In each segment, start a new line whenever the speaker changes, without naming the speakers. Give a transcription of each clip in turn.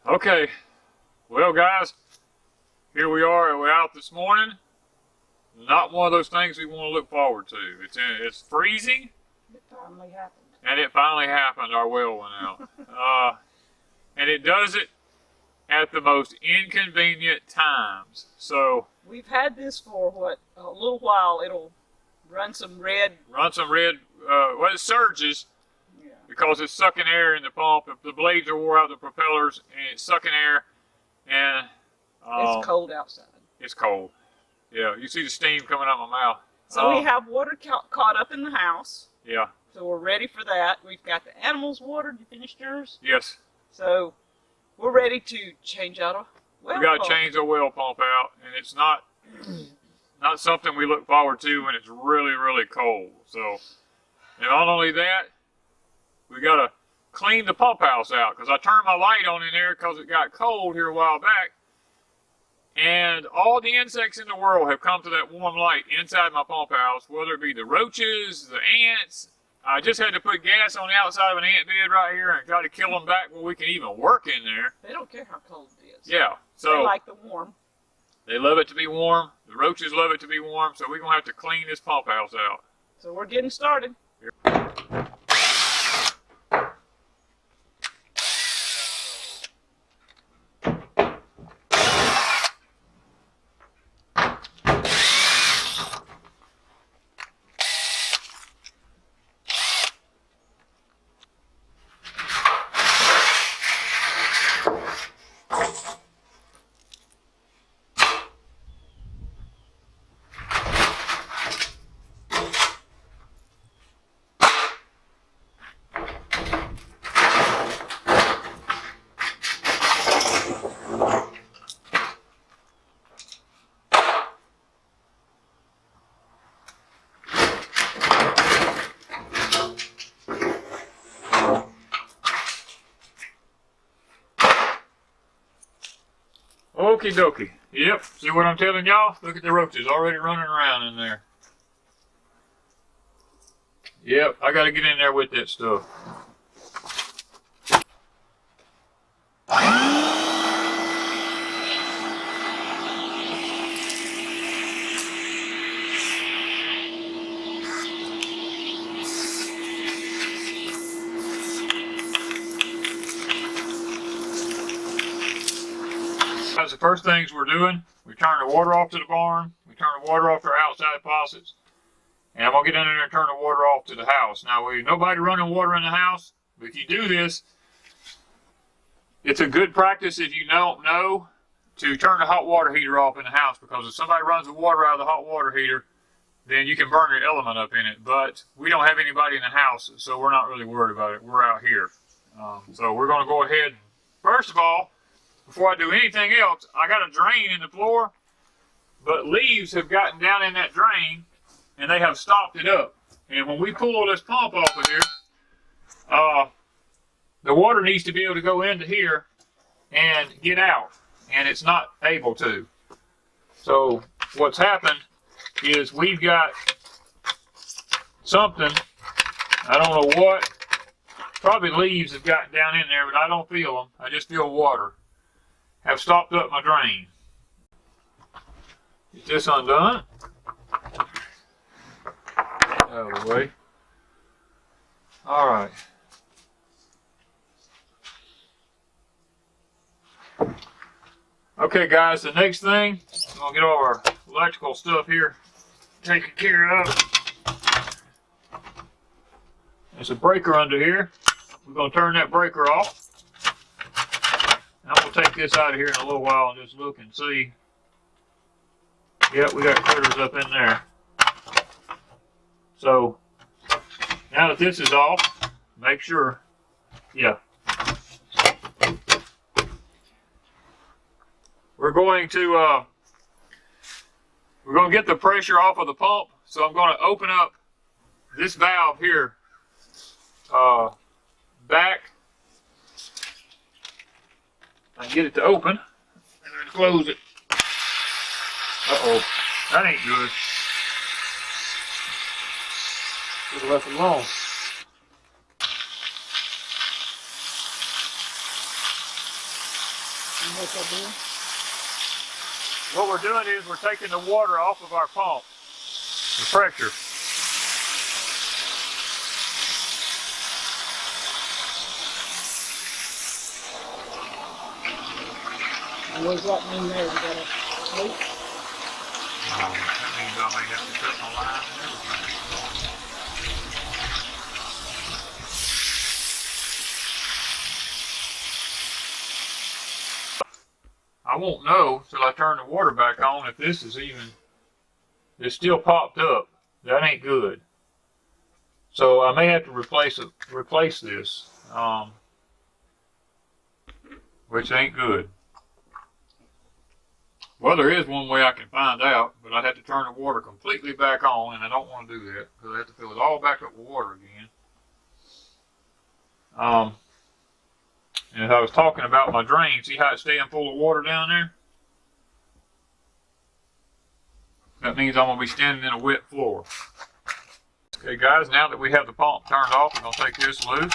Okay, well guys, here we are. We're out this morning. Not one of those things we want to look forward to. It's freezing.
It finally happened.
And it finally happened. Our well went out. And it does it at the most inconvenient times. So
we've had this for what, a little while. It'll run some red.
Well, it surges. Yeah. Because it's sucking air in the pump. If the blades are wore out, the propellers, and it's sucking air. And
it's cold outside.
It's cold. Yeah, you see the steam coming out of my mouth.
So we have water caught up in the house.
Yeah.
So we're ready for that. We've got the animals watered. You finished yours?
Yes.
So we're ready to change out a well pump.
We got to change the well pump out, and it's not something we look forward to when it's really, really cold. So, and not only that, we got to clean the pump house out because I turned my light on in there because it got cold here a while back. And all the insects in the world have come to that warm light inside my pump house, whether it be the roaches, the ants. I just had to put gas on the outside of an ant bed right here and try to kill them back where we can even work in there.
They don't care how cold it is.
Yeah. So
they like the warm.
They love it to be warm. The roaches love it to be warm. So we're going to have to clean this pump house out.
So we're getting started. Okie dokie. Yep, see what I'm telling y'all? Look at the roaches already running around in there. Yep, I gotta get in there with that stuff. That's the first things we're doing. We turn the water off to the barn. We turn the water off to our outside faucets. And I'm going to get in there and turn the water off to the house. Now, nobody running water in the house. But if you do this, it's a good practice if you don't know to turn the hot water heater off in the house. Because if somebody runs the water out of the hot water heater, then you can burn your element up in it. But we don't have anybody in the house, so we're not really worried about it. We're out here. So we're going to go ahead. First of all, before I do anything else, I got a drain in the floor, but leaves have gotten down in that drain, and they have stopped it up. And when we pull this pump off of here, the water needs to be able to go into here and get out, and it's not able to. So what's happened is we've got something, I don't know what, probably leaves have gotten down in there, but I don't feel them. I just feel water. Have stopped up my drain. Get this undone. Out of the way. Alright. Okay guys, the next thing, I'm going to get all our electrical stuff here taken care of. There's a breaker under here. We're going to turn that breaker off. I'm going to take this out of here in a little while and just look and see. Yep, we got critters up in there. So, now that this is off, make sure, yeah. We're going to get the pressure off of the pump. So I'm going to open up this valve here, back. I can get it to open, and then close it. Uh-oh, that ain't good. Should have left it alone.
what's that doing?
What we're doing is we're taking the water off of our pump, the pressure.
And what does that mean there? We got a leak?
That means I may have to cut my line and everything. I won't know till I turn the water back on if this is even, it's still popped up. That ain't good. So I may have to replace this, which ain't good. Well, there is one way I can find out, but I'd have to turn the water completely back on, and I don't want to do that because I have to fill it all back up with water again. And as I was talking about my drain, see how it's staying full of water down there? That means I'm going to be standing in a wet floor. Okay guys, now that we have the pump turned off, we're going to take this loose.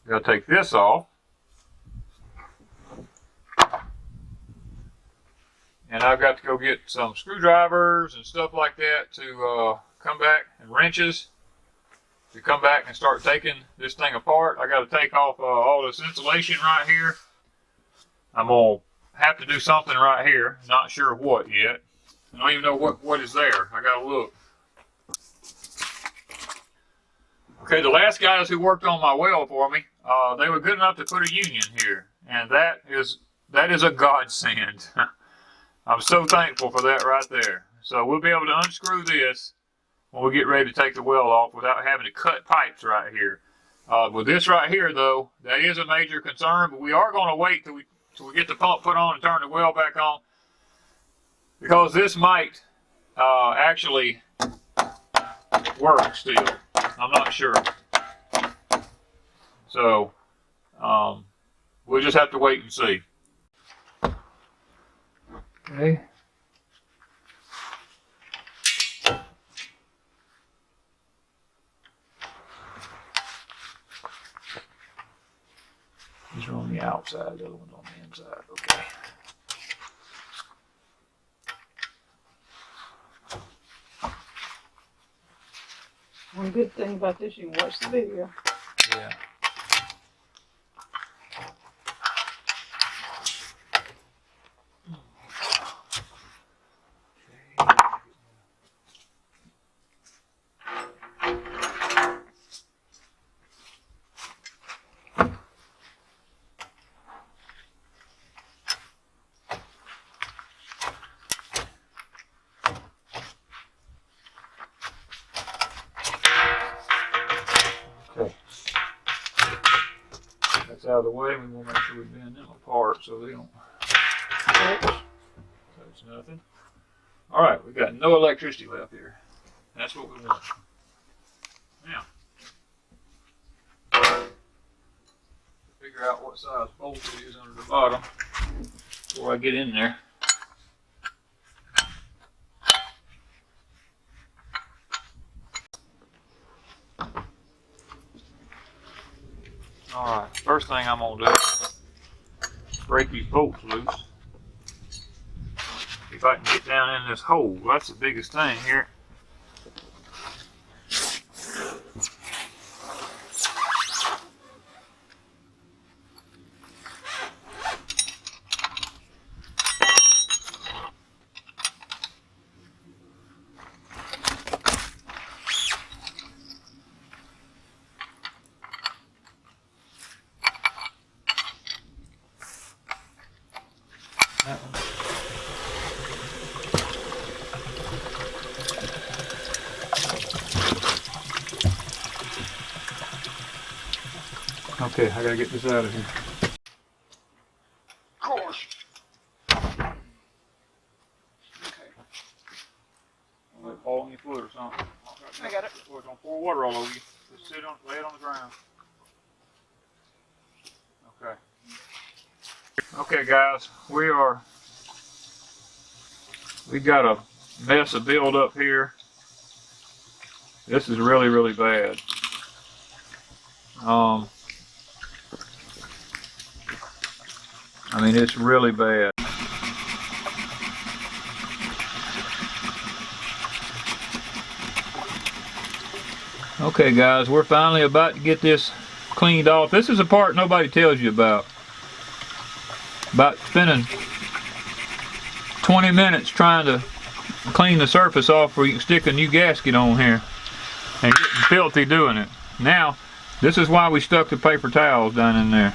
We're going to take this off. And I've got to go get some screwdrivers and stuff like that to come back, and wrenches to come back and start taking this thing apart. I got to take off all this insulation right here. I'm going to have to do something right here. Not sure what yet. I don't even know what is there. I got to look. Okay, the last guys who worked on my well for me, they were good enough to put a union here. And that is a godsend. I'm so thankful for that right there. So we'll be able to unscrew this when we get ready to take the well off without having to cut pipes right here. With this right here though, that is a major concern, but we are going to wait till we get the pump put on and turn the well back on, because this might actually work still. I'm not sure. So we'll just have to wait and see. Okay. These are on the outside, the other one's on the inside. Okay.
One good thing about this, you can watch the video.
Yeah. Okay. That's out of the way. We want to make sure we bend them apart so they don't touch nothing. All right, we've got no electricity left here. That's what we want. Now, figure out what size bolt it is under the bottom before I get in there. Alright, first thing I'm going to do is break these bolts loose. If I can get down in this hole, that's the biggest thing here. Okay, I gotta get this out of here. Of course. Okay. I'll let fall on your foot or something.
I got it.
Or it's gonna pour water all over you. Just lay it on the ground. Okay. Okay, guys, we got a mess of build up here. This is really, really bad. I mean, it's really bad. Okay guys, we're finally about to get this cleaned off. This is a part nobody tells you about. About spending 20 minutes trying to clean the surface off where you can stick a new gasket on here. And getting filthy doing it. Now, this is why we stuck the paper towels down in there.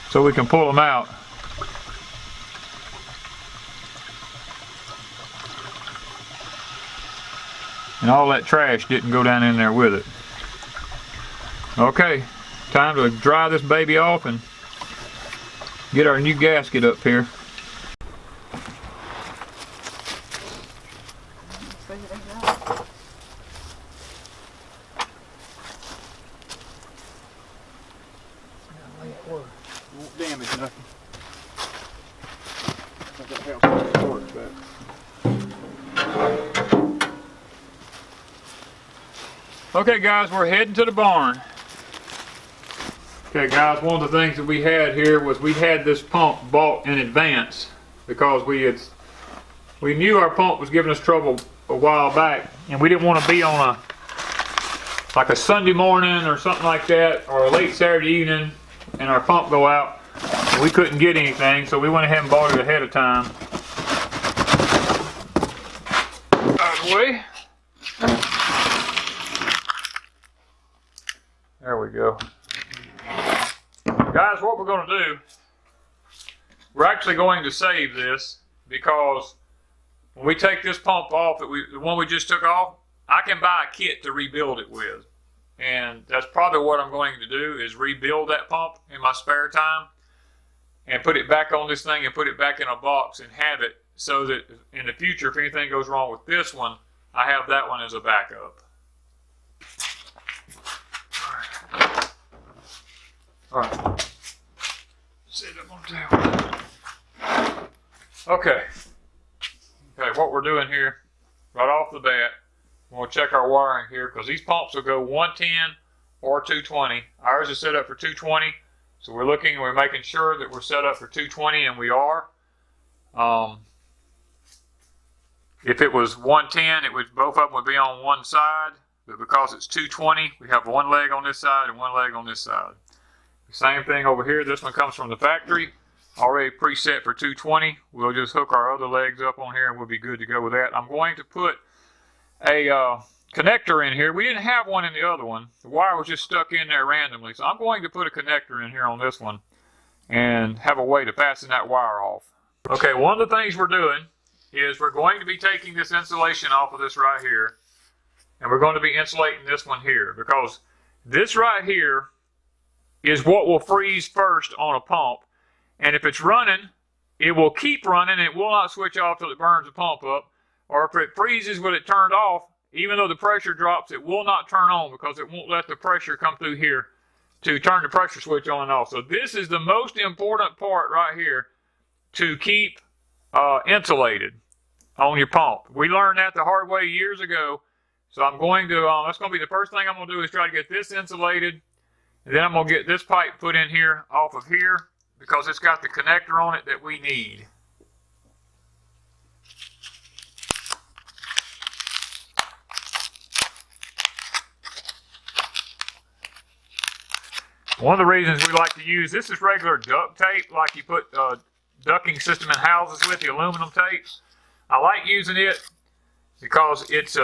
So we can pull them out. And all that trash didn't go down in there with it. Okay, time to dry this baby off and get our new gasket up here.
Won't damage nothing. I got to have some storage back.
Okay guys, we're heading to the barn. Okay guys, one of the things that we had here was we had this pump bought in advance because we knew our pump was giving us trouble a while back, and we didn't want to be on like a Sunday morning or something like that, or a late Saturday evening and our pump go out and we couldn't get anything, so we went ahead and bought it ahead of time. Out of the way. There we go. Guys, what we're going to do, we're actually going to save this, because when we take this pump off, the one we just took off, I can buy a kit to rebuild it with. And that's probably what I'm going to do, is rebuild that pump in my spare time and put it back on this thing and put it back in a box and have it so that in the future, if anything goes wrong with this one, I have that one as a backup. Alright. Sit up on the table. Okay. Okay, what we're doing here, right off the bat, we'll check our wiring here, because these pumps will go 110 or 220. Ours is set up for 220, so we're looking and we're making sure that we're set up for 220, and we are. If it was 110, both of them would be on one side, but because it's 220, we have one leg on this side and one leg on this side. Same thing over here. This one comes from the factory, already preset for 220. We'll just hook our other legs up on here and we'll be good to go with that. I'm going to put a connector in here. We didn't have one in the other one. The wire was just stuck in there randomly. So I'm going to put a connector in here on this one and have a way to fasten that wire off. Okay, one of the things we're doing is we're going to be taking this insulation off of this right here, and we're going to be insulating this one here, because this right here is what will freeze first on a pump. And if it's running, it will keep running. It will not switch off till it burns the pump up. Or if it freezes with it turned off, even though the pressure drops, it will not turn on, because it won't let the pressure come through here to turn the pressure switch on and off. So this is the most important part right here to keep insulated on your pump. We learned that the hard way years ago. So I'm going to, that's going to be the first thing I'm going to do, is try to get this insulated. And then I'm going to get this pipe put in here off of here, because it's got the connector on it that we need. One of the reasons we like to use, this is regular duct tape, like you put ducking system in houses with, the aluminum tape. I like using it because it's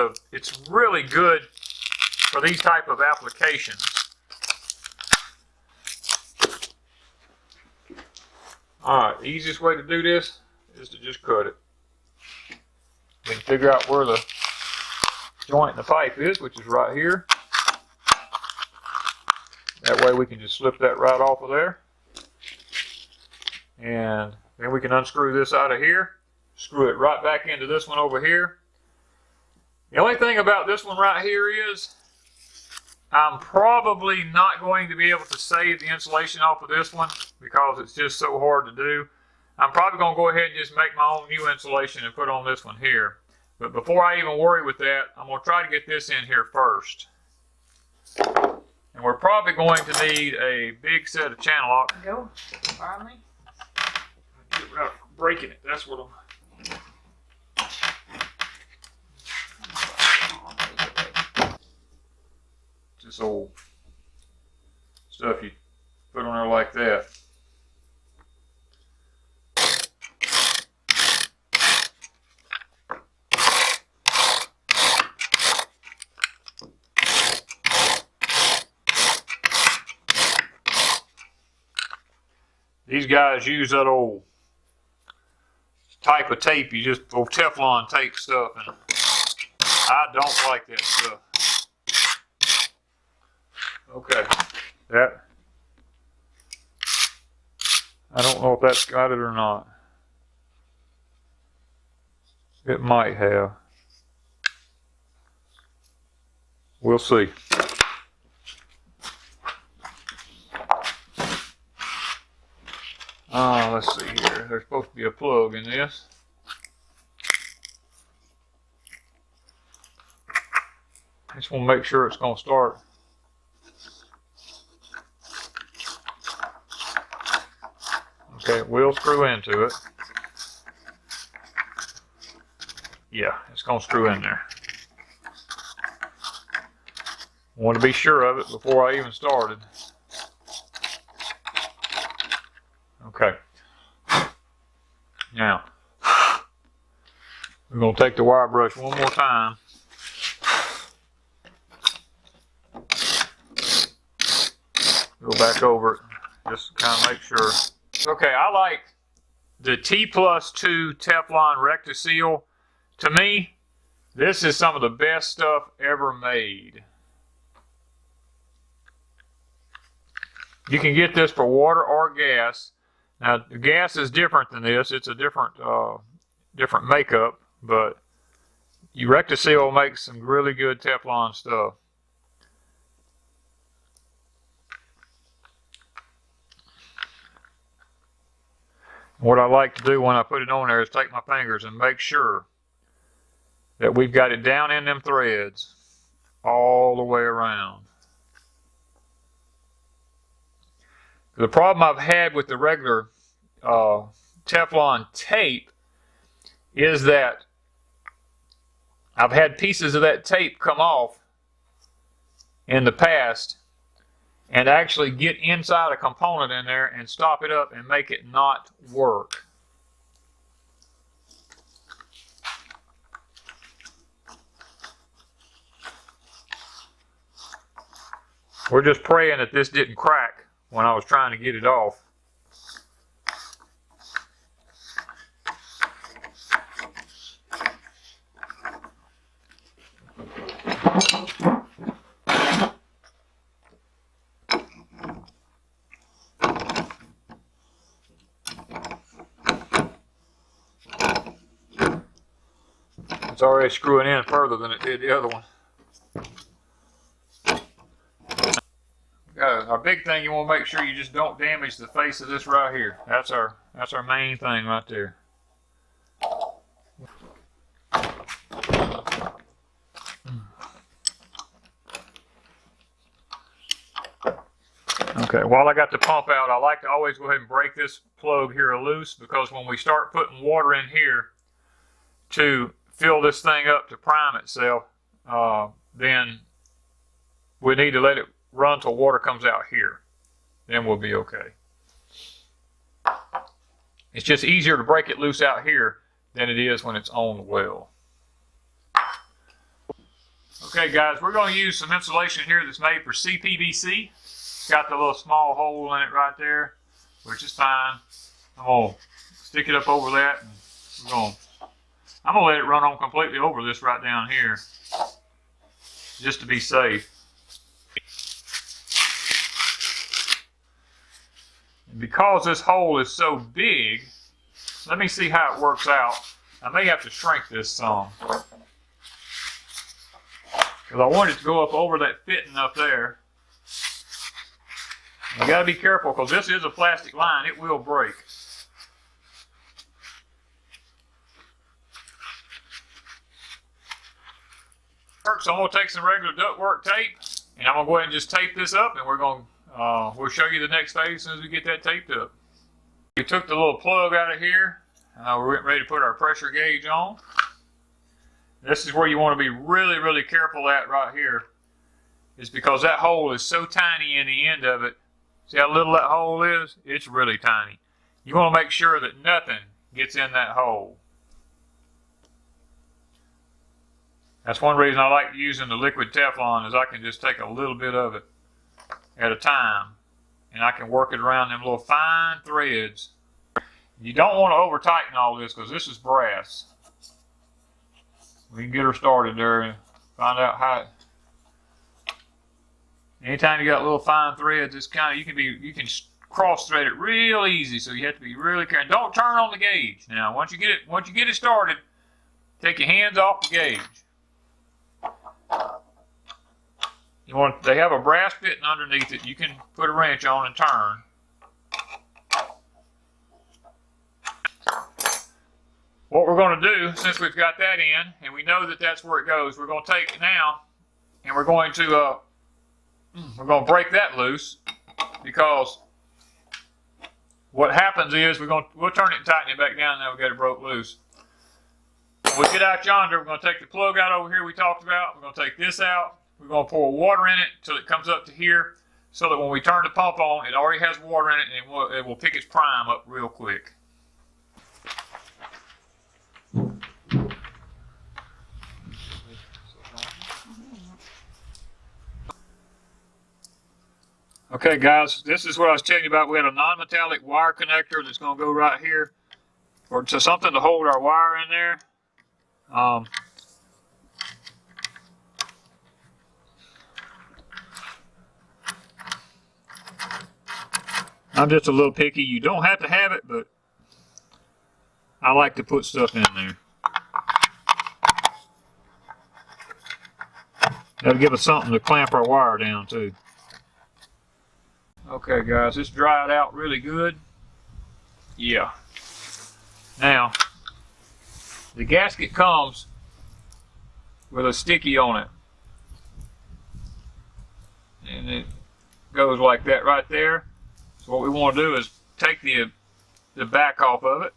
really good for these type of applications. Alright, the easiest way to do this is to just cut it. We can figure out where the joint in the pipe is, which is right here. That way we can just slip that right off of there. And then we can unscrew this out of here, screw it right back into this one over here. The only thing about this one right here is I'm probably not going to be able to save the insulation off of this one, because it's just so hard to do. I'm probably going to go ahead and just make my own new insulation and put on this one here. But before I even worry with that, I'm going to try to get this in here first. And we're probably going to need a big set of channel locks.
Go. Finally.
Get without breaking it. That's what I'm. This old stuff you put on there like that. These guys use that old type of tape, you just old Teflon tape stuff, and I don't like that stuff. Okay, that, I don't know if that's got it or not. It might have. We'll see. Let's see here. There's supposed to be a plug in this. I just want to make sure it's going to start. Okay, it will screw into it. Yeah, it's going to screw in there. I want to be sure of it before I even started. Okay. Now, we're going to take the wire brush one more time. Go back over it, just to kind of make sure. Okay, I like the T+2 Teflon Rectiseal. To me, this is some of the best stuff ever made. You can get this for water or gas. Now, the gas is different than this. It's a different makeup, but Rectiseal makes some really good Teflon stuff. What I like to do when I put it on there is take my fingers and make sure that we've got it down in them threads all the way around. The problem I've had with the regular Teflon tape is that I've had pieces of that tape come off in the past and actually get inside a component in there and stop it up and make it not work. We're just praying that this didn't crack when I was trying to get it off. It's already screwing in further than it did the other one. Our big thing, you want to make sure you just don't damage the face of this right here. That's our main thing right there. Okay, while I got the pump out, I like to always go ahead and break this plug here loose, because when we start putting water in here to fill this thing up to prime itself, then we need to let it run till water comes out here. Then we'll be okay. It's just easier to break it loose out here than it is when it's on the well. Okay guys, we're going to use some insulation here that's made for CPVC. It's got the little small hole in it right there, which is fine. I'm going to stick it up over that, and I'm going to let it run on completely over this right down here, just to be safe. And because this hole is so big, let me see how it works out. I may have to shrink this some, because I want it to go up over that fitting up there. You got to be careful, because this is a plastic line. It will break. So I'm going to take some regular ductwork tape, And I'm gonna go ahead and just tape this up, and we'll show you the next phase as soon as we get that taped up. We took the little plug out of here. We're getting ready to put our pressure gauge on. This is where you want to be really, really careful at right here. Is because that hole is so tiny in the end of it. See how little that hole is? It's really tiny. You want to make sure that nothing gets in that hole. That's one reason I like using the liquid Teflon, is I can just take a little bit of it at a time, and I can work it around them little fine threads. You don't want to over tighten all this because this is brass. We can get her started there and find out how. Anytime you got little fine threads, it's kind of you can cross thread it real easy. So you have to be really careful. Don't turn on the gauge. Now, once you get it started, take your hands off the gauge. They have a brass fitting underneath it. You can put a wrench on and turn. What we're going to do, since we've got that in, and we know that that's where it goes, we're going to take it now, and we're going to break that loose, because what happens is we'll turn it and tighten it back down, and then we'll get it broke loose. When we get out yonder, we're going to take the plug out over here we talked about. We're going to take this out. We're going to pour water in it until it comes up to here, so that when we turn the pump on, it already has water in it, and it will pick its prime up real quick. Okay guys, this is what I was telling you about. We had a non-metallic wire connector that's going to go right here, or to something to hold our wire in there. I'm just a little picky. You don't have to have it, but I like to put stuff in there. That'll give us something to clamp our wire down too. Okay guys, it's dried out really good. Yeah. Now, the gasket comes with a sticky on it. And it goes like that right there. So what we want to do is take the back off of it.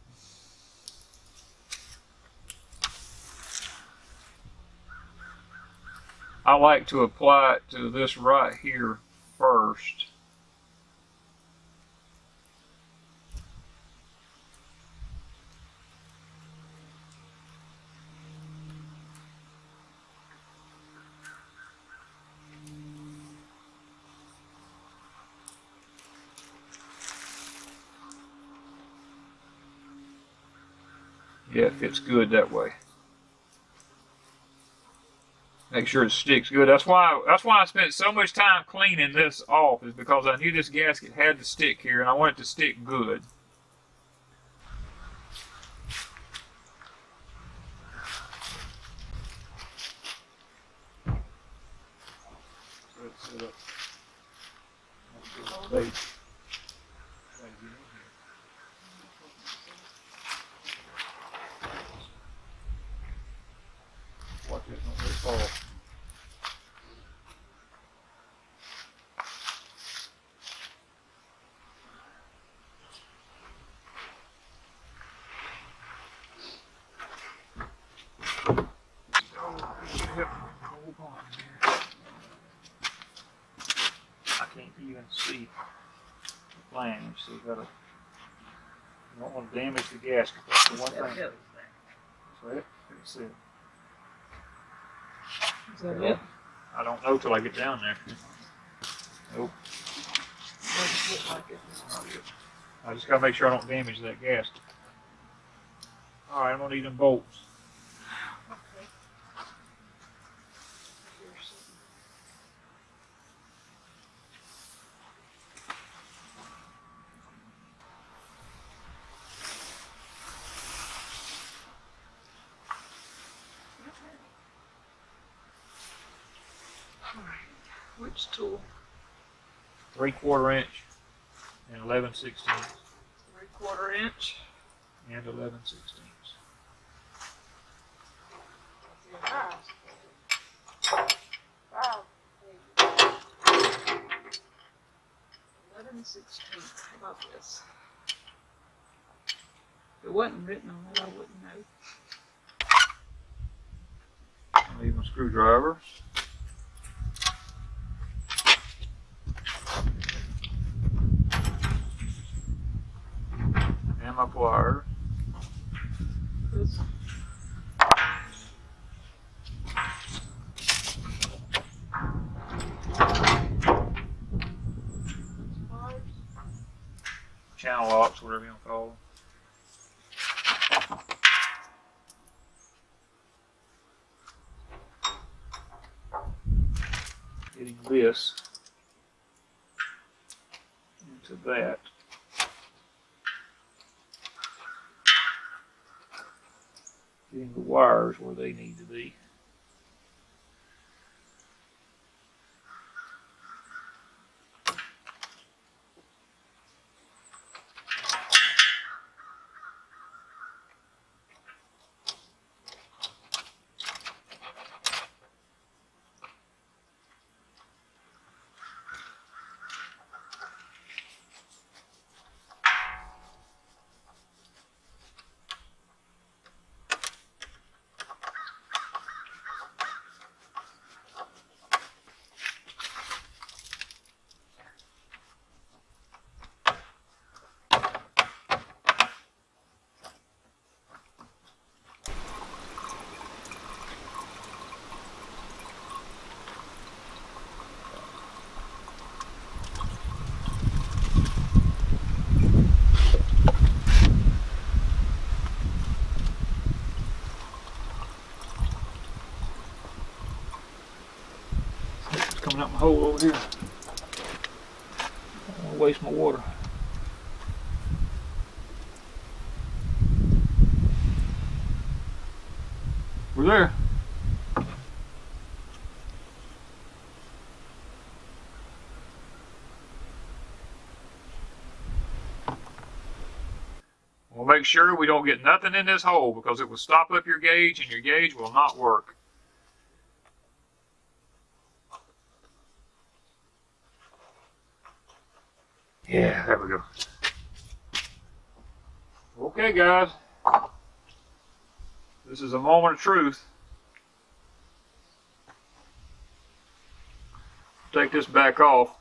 I like to apply it to this right here first. Yeah, it fits good that way. Make sure it sticks good. That's why I spent so much time cleaning this off, is because I knew this gasket had to stick here, and I want it to stick good. So it's set up. Watch it, don't let it fall. I can't even see the flange, so you don't want to damage the gasket. That's the one thing. That's it. That's it.
Is that it?
I don't know till I get down there. Nope.
Doesn't look like it.
Not it. I just gotta make sure I don't damage that gasket. Alright, I'm gonna need them bolts.
Okay. Which tool?
3/4 inch and 11/16
3/4 inch.
and 11/16.
Wow. 116th. How about this? If it wasn't written on it, I wouldn't know.
Leave my screwdriver. And my pliers.
This.
Channel locks, whatever you want to call them. Getting this into that. Getting the wires where they need to be. Coming out my hole over here. I don't want to waste my water. We're there. We'll make sure we don't get nothing in this hole because it will stop up your gauge and your gauge will not work. Yeah, there we go. Okay, guys. This is a moment of truth. Take this back off.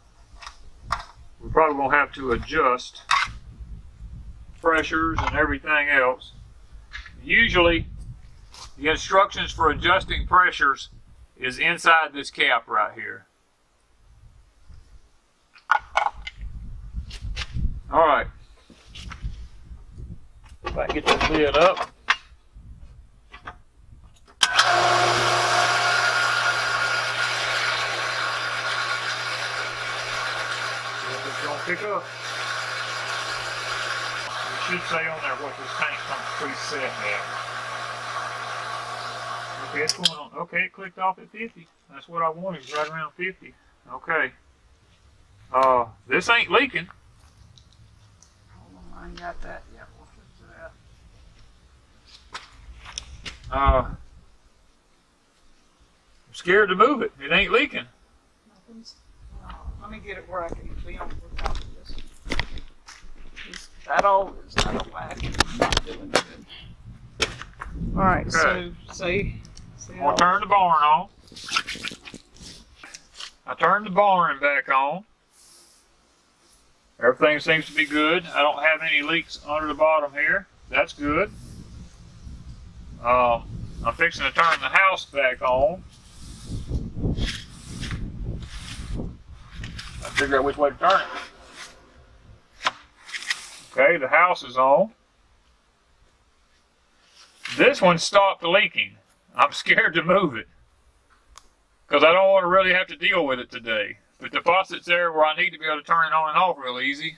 We're probably going to have to adjust pressures and everything else. Usually, the instructions for adjusting pressures is inside this cap right here. All right. If I can get this lid up. It's gonna pick up. It should say on there what this tank comes preset at. Okay, it's going on. Okay, it clicked off at 50. That's what I wanted, right around 50. Okay. This ain't leaking.
I ain't got that yet. We'll fix that.
I'm scared to move it. It ain't leaking.
Nothing's. Let me get it where I can be on top of this. That all is out of whack. Not doing good. All right.
Okay.
So see.
I'll turn the barn on. I turned the barn back on. Everything seems to be good. I don't have any leaks under the bottom here. That's good. I'm fixing to turn the house back on. I figure out which way to turn it. Okay, the house is on. This one stopped leaking. I'm scared to move it because I don't want to really have to deal with it today. But the faucet's there where I need to be able to turn it on and off real easy.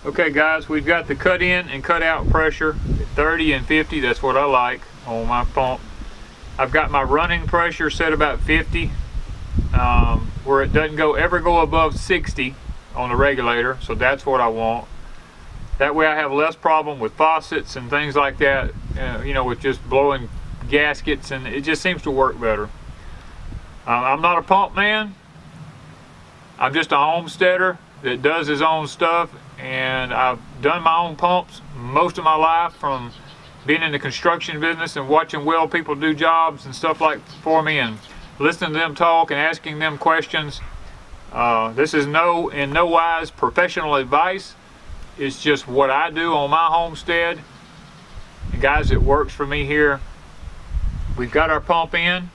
Okay guys, we've got the cut in and cut out pressure at 30 and 50. That's what I like on my pump. I've got my running pressure set about 50, where it doesn't ever go above 60 on the regulator. So that's what I want. That way I have less problem with faucets and things like that, you know, with just blowing gaskets, and it just seems to work better. I'm not a pump man. I'm just a homesteader.
that does his own stuff, and I've done my own pumps most of my life from being in the construction business and watching well people do jobs and stuff like for me and listening to them talk and asking them questions. This is in no wise professional advice. It's just what I do on my homestead. And guys, it works for me here. We've got our pump in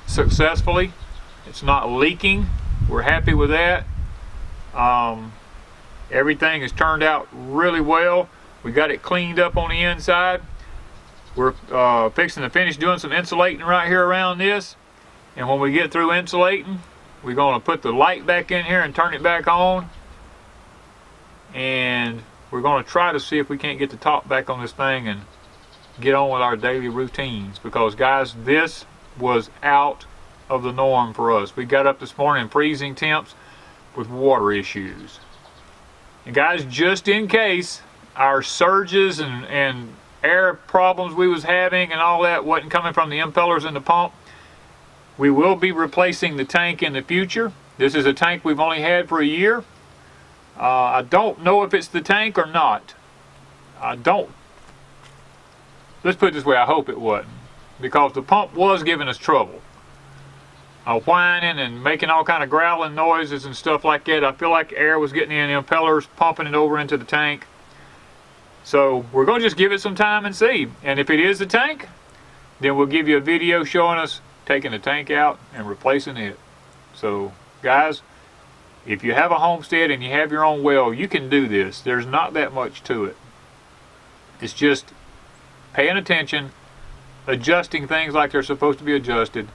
successfully. It's not leaking. We're happy with that. Everything has turned out really well. We got it cleaned up on the inside. We're fixing to finish doing some insulating right here around this. And when we get through insulating, we're going to put the light back in here and turn it back on. And we're going to try to see if we can't get the top back on this thing and get on with our daily routines. Because guys, this was out of the norm for us. We got up this morning in freezing temps with water issues. And guys, just in case our surges and air problems we was having and all that wasn't coming from the impellers in the pump, we will be replacing the tank in the future. This is a tank we've only had for a year. I don't know if it's the tank or not. Let's put it this way, I hope it wasn't, because the pump was giving us trouble. Whining and making all kind of growling noises and stuff like that. I feel like air was getting in the impellers, pumping it over into the tank. So we're going to just give it some time and see. And if it is the tank, then we'll give you a video showing us taking the tank out and replacing it. So guys, if you have a homestead and you have your own well, you can do this. There's not that much to it. It's just paying attention, adjusting things like they're supposed to be adjusted,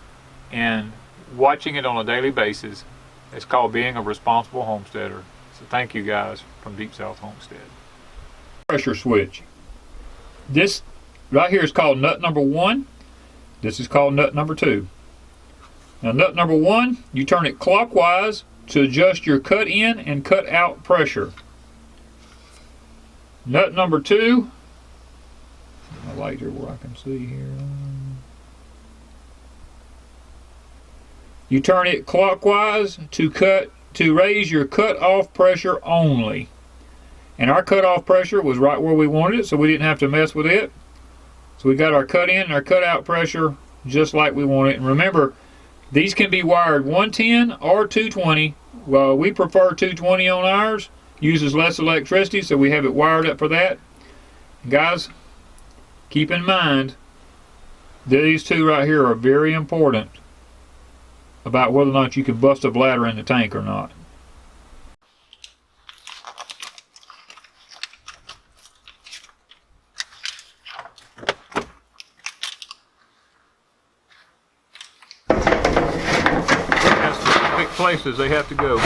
and watching it on a daily basis. It's called being a responsible homesteader. So thank you guys from Deep South Homestead. Pressure switch. This right here is called nut number 1. This is called nut number 2. Now nut number 1, you turn it clockwise to adjust your cut in and cut out pressure. Nut number 2, my light here where I can see here. You turn it clockwise to raise your cut off pressure only. And our cut off pressure was right where we wanted it, so we didn't have to mess with it. So we got our cut in and our cut out pressure just like we want it. And remember, these can be wired 110 or 220. Well, we prefer 220 on ours. Uses less electricity, so we have it wired up for that. And guys, keep in mind, these two right here are very important about whether or not you can bust a bladder in the tank or not. Places they have to go.